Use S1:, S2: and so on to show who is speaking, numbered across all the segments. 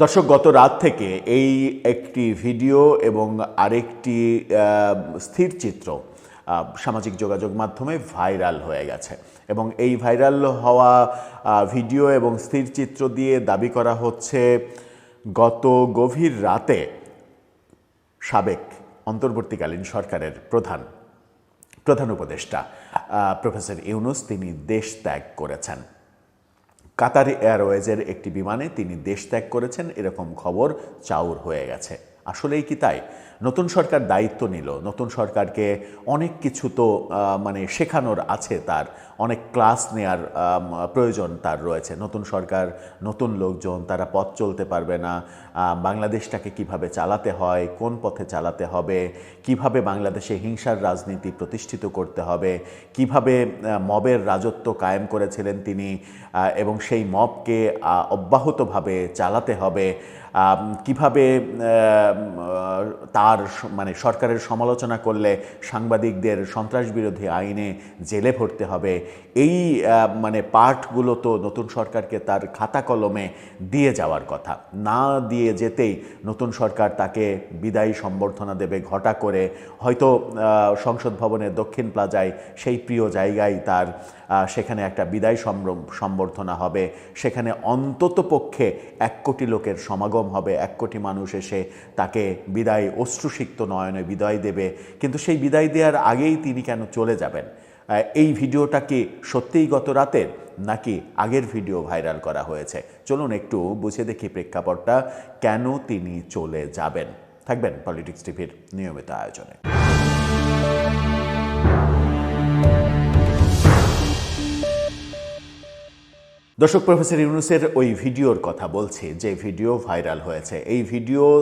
S1: দর্শক, গত রাত থেকে এই একটি ভিডিও এবং আরেকটি স্থির চিত্র সামাজিক যোগাযোগ মাধ্যমে ভাইরাল হয়ে গেছে এবং এই ভাইরাল হওয়া ভিডিও এবং স্থির চিত্র দিয়ে দাবি করা হচ্ছে গত গভীর রাতে সাবেক অন্তর্বর্তীকালীন সরকারের প্রধান উপদেষ্টা প্রফেসর ইউনূস তিনি দেশ ত্যাগ করেছেন। কাতার এয়ারওয়েজের একটি বিমানে তিনি দেশ ত্যাগ করেছেন, এরকম খবর চাউর হয়ে গেছে। আসলেই কি তাই? নতুন সরকার দায়িত্ব নিল, নতুন সরকারকে অনেক কিছু তো শেখানোর আছে, তার অনেক ক্লাস নেয়ার প্রয়োজন তার রয়েছে। নতুন সরকার, নতুন লোকজন, তারা পথ চলতে পারবে না। বাংলাদেশটাকে কিভাবে চালাতে হয়, কোন পথে চালাতে হবে, কিভাবে বাংলাদেশে হিংসার রাজনীতি প্রতিষ্ঠিত করতে হবে, কিভাবে মবের রাজত্ব কায়েম করেছিলেন তিনি এবং সেই মবকে অব্যাহতভাবে চালাতে হবে, কিভাবে তার সরকারের সমালোচনা করলে সাংবাদিকদের সন্ত্রাস বিরোধী আইনে জেলে ভরতে হবে, এই পার্টগুলো তো নতুন সরকারকে তার খাতা কলমে দিয়ে যাওয়ার কথা। না দিয়ে যেতেই নতুন সরকার তাকে বিদায়ী সম্বর্ধনা দেবে ঘটা করে, হয়তো সংসদ ভবনের দক্ষিণ প্লাজায়, সেই প্রিয় জায়গায় তার সেখানে একটা বিদায় সম্বর্ধনা হবে। সেখানে অন্তত পক্ষে 1 কোটি লোকের সমাগম হবে, 1 কোটি মানুষ এসে তাকে বিদায় অশ্রুসিক্ত নয়নে বিদায় দেবে। কিন্তু সেই বিদায় দেওয়ার আগেই তিনি কেন চলে যাবেন? এই ভিডিওটা কি সত্যিই গত রাতের, নাকি আগের ভিডিও ভাইরাল করা হয়েছে? চলুন একটু বুঝে দেখি প্রেক্ষাপটটা, কেন তিনি চলে যাবেন। থাকবেন পলিটিক্স টিভির নিয়মিত আয়োজনে। দর্শক, প্রফেসর ইউনূসের ওই ভিডিওর কথা বলছি, যে ভিডিও ভাইরাল হয়েছে। এই ভিডিওর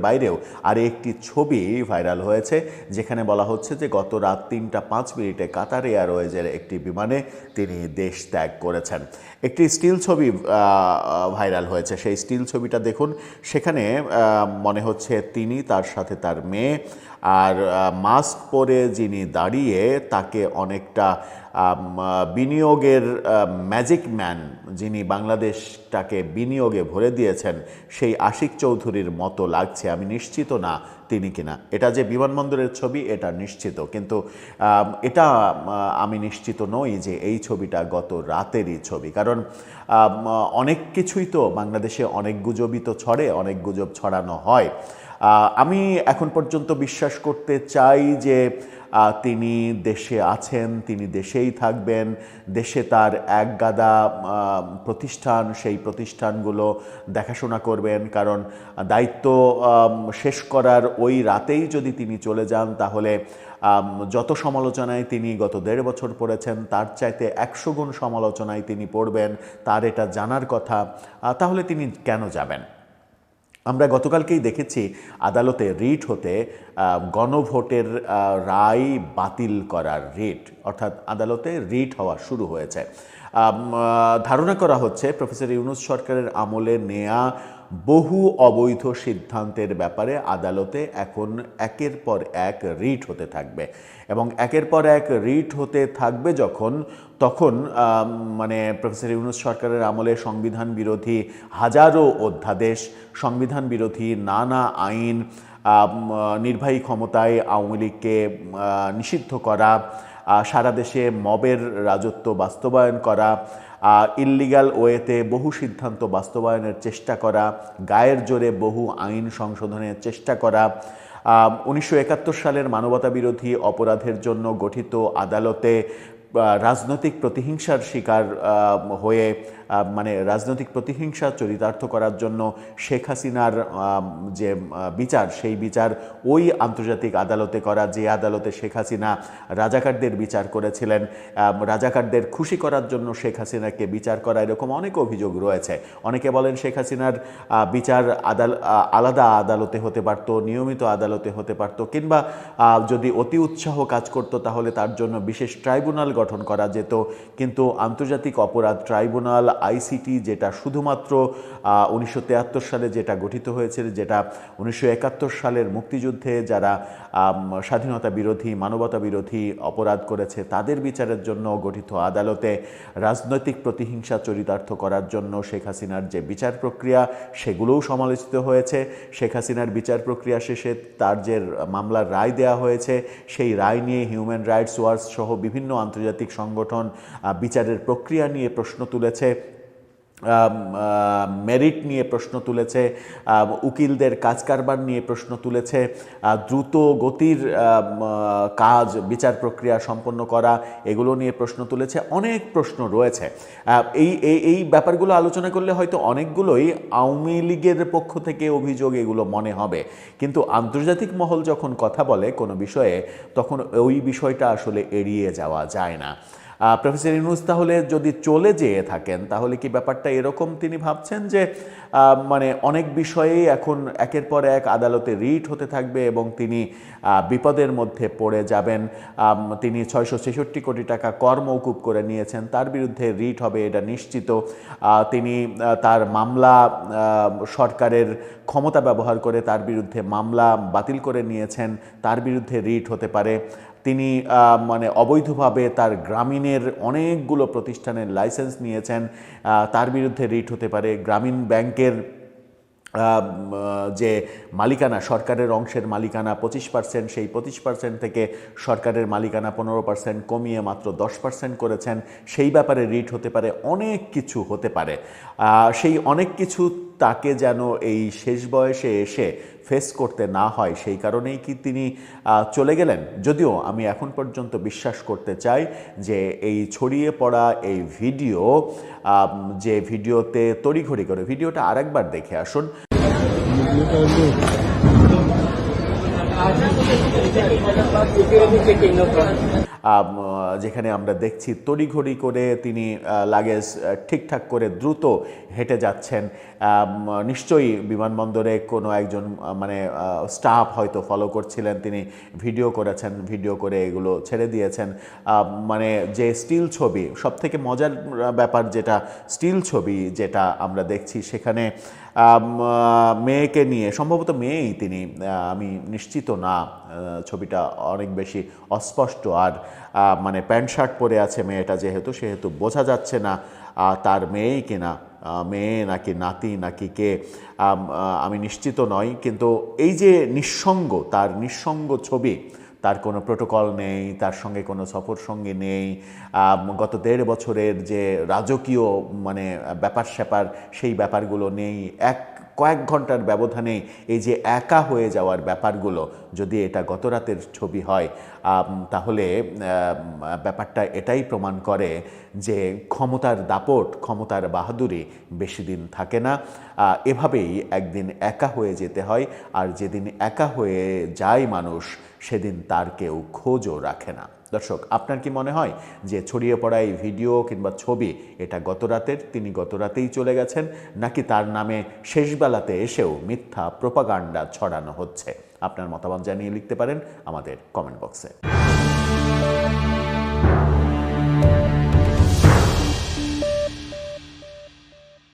S1: বাইরেও আরে একটি ছবি ভাইরাল হয়েছে, যেখানে বলা হচ্ছে যে গত রাত 3টা 5 মিনিটে কাতার এয়ারওয়েজের একটি বিমানে তিনি দেশ ত্যাগ করেছেন। একটি স্টিল ছবি ভাইরাল হয়েছে। সেই স্টিল ছবিটা দেখুন, সেখানে মনে হচ্ছে তিনি, তার সাথে তার মেয়ে, আর মাস্ক পরে যিনি দাঁড়িয়ে, তাকে অনেকটা বিনিয়োগের ম্যাজিক ম্যান, যিনি বাংলাদেশটাকে বিনিয়োগে ভরে দিয়েছেন, সেই আশিক চৌধুরীর মতো লাগছে। আমি নিশ্চিত না তিনি কিনা। এটা যে বিমানবন্দরের ছবি এটা নিশ্চিত, কিন্তু এটা আমি নিশ্চিত নই যে এই ছবিটা গত রাতেরই ছবি। কারণ অনেক কিছুই তো বাংলাদেশে, অনেক গুজবই তো ছড়ে, অনেক গুজব ছড়ানো হয়। আমি এখন পর্যন্ত বিশ্বাস করতে চাই যে তিনি দেশে আছেন, তিনি দেশেই থাকবেন, দেশে তার একগাদা প্রতিষ্ঠান, সেই প্রতিষ্ঠানগুলো দেখাশোনা করবেন। কারণ দায়িত্ব শেষ করার ওই রাতেই যদি তিনি চলে যান, তাহলে যত সমালোচনায় তিনি গত 1.5 বছর পড়েছেন, তার চাইতে 100 গুণ সমালোচনায় তিনি পড়বেন, তার এটা জানার কথা। তাহলে তিনি কেন যাবেন? আমরা গতকালকেই দেখেছি আদালতে রিট হতে গণভোটের রায় বাতিল করার রিট, অর্থাৎ আদালতে রিট হওয়া শুরু হয়েছে। ধারণা করা হচ্ছে প্রফেসর ইউনূস সরকারের আমলে নেয়া বহু অবৈধ সিদ্ধান্তের ব্যাপারে আদালতে এখন একের পর এক রিট হতে থাকবে, এবং একের পর এক রিট হতে থাকবে তখন প্রফেসর ইউনূস সরকারের আমলে সংবিধান বিরোধী হাজারো অধ্যাদেশ, সংবিধান বিরোধী নানা আইন, নির্বাহী ক্ষমতায় আওয়ামী লীগকে নিষিদ্ধ করা, সারা দেশে মবের রাজত্ব বাস্তবায়ন করা, ইল্লিগাল ওয়েতে বহু সিদ্ধান্ত বাস্তবায়নের চেষ্টা করা, গায়ের জোরে বহু আইন সংশোধনের চেষ্টা করা, 1971 সালের মানবতা বিরোধী অপরাধের জন্য গঠিত আদালতে রাজনৈতিক প্রতিহিংসার শিকার হয়ে রাজনৈতিক প্রতিহিংসা চরিতার্থ করার জন্য শেখ হাসিনার যে বিচার, সেই বিচার ওই আন্তর্জাতিক আদালতে করা, যে আদালতে শেখ হাসিনা রাজাকারদের বিচার করেছিলেন, রাজাকারদের খুশি করার জন্য শেখ হাসিনাকে বিচার করা, এরকম অনেক অভিযোগ রয়েছে। অনেকে বলেন শেখ হাসিনার বিচার আলাদা আদালতে হতে পারত, নিয়মিত আদালতে হতে পারত, কিংবা যদি অতি উৎসাহ কাজ করত তাহলে তার জন্য বিশেষ ট্রাইব্যুনাল গঠন করা যেত। কিন্তু আন্তর্জাতিক অপরাধ ট্রাইব্যুনাল, আইসিটি যেটা শুধুমাত্র 1973 সালে যেটা গঠিত হয়েছে, যেটা 1971 সালের মুক্তিযুদ্ধে যারা স্বাধীনতা বিরোধী মানবতা বিরোধী অপরাধ করেছে তাদের বিচারের জন্য গঠিত আদালতে রাজনৈতিক প্রতিহিংসা চরিতার্থ করার জন্য শেখ হাসিনার যে বিচার প্রক্রিয়া সেগুলোও সমালোচিত হয়েছে। শেখ হাসিনার বিচার প্রক্রিয়া শেষে তার যে মামলার রায় দেওয়া হয়েছে সেই রায় নিয়ে হিউম্যান রাইটস ওয়াচ সহ বিভিন্ন আন্তর্জাতিক সংগঠন বিচারের প্রক্রিয়া নিয়ে প্রশ্ন তুলেছে, মেরিট নিয়ে প্রশ্ন তুলেছে, উকিলদের কাজ কারবার নিয়ে প্রশ্ন তুলেছে, দ্রুত গতির কাজ বিচার প্রক্রিয়া সম্পন্ন করা এগুলো নিয়ে প্রশ্ন তুলেছে। অনেক প্রশ্ন রয়েছে। এই ব্যাপারগুলো আলোচনা করলে হয়তো অনেকগুলোই আওয়ামী লীগের পক্ষ থেকে অভিযোগ এগুলো মনে হবে, কিন্তু আন্তর্জাতিক মহল যখন কথা বলে কোনো বিষয়ে তখন ওই বিষয়টা আসলে এড়িয়ে যাওয়া যায় না। প্রফেসর ইউনূস তাহলে যদি চলে যেয়ে থাকেন তাহলে কি ব্যাপারটা এরকম তিনি ভাবছেন যে মানে অনেক বিষয়েই এখন একের পর এক আদালতে রিট হতে থাকবে এবং তিনি বিপদের মধ্যে পড়ে যাবেন? তিনি 666 কোটি টাকা কর মওকুফ করে নিয়েছেন, তার বিরুদ্ধে রিট হবে এটা নিশ্চিত। তিনি তার মামলা সরকারের ক্ষমতা ব্যবহার করে তার বিরুদ্ধে মামলা বাতিল করে নিয়েছেন, তার বিরুদ্ধে রিট হতে পারে। তিনি মানে অবৈধভাবে তার গ্রামীণের অনেকগুলো প্রতিষ্ঠানের লাইসেন্স নিয়েছেন, তার বিরুদ্ধে রিট হতে পারে। গ্রামীণ ব্যাংকের যে মালিকানা, সরকারের অংশের মালিকানা 25%, সেই 25% থেকে সরকারের মালিকানা 15% কমিয়ে মাত্র 10% করেছেন, সেই ব্যাপারে রিট হতে পারে। অনেক কিছু হতে পারে। সেই অনেক কিছু তাকে যেন এই শেষ বয়সে এসে ফেস করতে না হয় সেই কারণেই কি তিনি চলে গেলেন? যদিও আমি এখন পর্যন্ত বিশ্বাস করতে চাই যে এই ছড়িয়ে পড়া এই ভিডিও, যে ভিডিওতে তড়িঘড়ি করে, ভিডিওটা আরেকবার দেখে আসুন। যেখানে আমরা দেখছি তড়িঘড়ি করে তিনি লাগেজ ঠিকঠাক করে দ্রুত হেঁটে যাচ্ছেন। নিশ্চয়ই বিমানবন্দরে কোনো একজন মানে স্টাফ হয়তো ফলো করছিলেন, তিনি ভিডিও করেছেন, ভিডিও করে এগুলো ছেড়ে দিয়েছেন। মানে যে স্টিল ছবি, সবথেকে মজার ব্যাপার যেটা স্টিল ছবি যেটা আমরা দেখছি সেখানে মেয়েকে নিয়ে, সম্ভবত মেয়েই তিনি, আমি নিশ্চিত না, ছবিটা অনেক বেশি অস্পষ্ট। আর মানে প্যান্ট শার্ট পরে আছে মেয়েটা, সেহেতু বোঝা যাচ্ছে না তার মেয়েই কিনা, মেয়ে নাকি নাতি নাকি কে আমি নিশ্চিত নই। কিন্তু এই যে নিঃসঙ্গ, তার নিঃসঙ্গ ছবি, তার কোনো প্রোটোকল নেই, তার সঙ্গে কোনো সফর সঙ্গী নেই, গত 1.5 বছরের যে রাজকীয় মানে ব্যাপার স্যাপার সেই ব্যাপারগুলো নেই, কয়েক ঘন্টার ব্যবধানে এই যে একা হয়ে যাওয়ার ব্যাপারগুলো, যদি এটা গত রাতের ছবি হয় তাহলে ব্যাপারটা এটাই প্রমাণ করে যে ক্ষমতার দাপট, ক্ষমতার বাহাদুরি বেশি দিন থাকে না। এভাবেই একদিন একা হয়ে যেতে হয়, আর যেদিন একা হয়ে যায় মানুষ সেদিন তার কেউ খোঁজও রাখে না। দর্শক, আপনার কি মনে হয় যে ছড়িয়ে পড়া এই ভিডিও কিংবা ছবি এটা গত রাতের, তিনি গত রাতেই চলে গেছেন, নাকি তার নামে শেষবেলাতে এসেও মিথ্যা প্রোপাগান্ডা ছড়ানো হচ্ছে? আপনার মতামত জানিয়ে লিখতে পারেন আমাদের কমেন্ট বক্সে।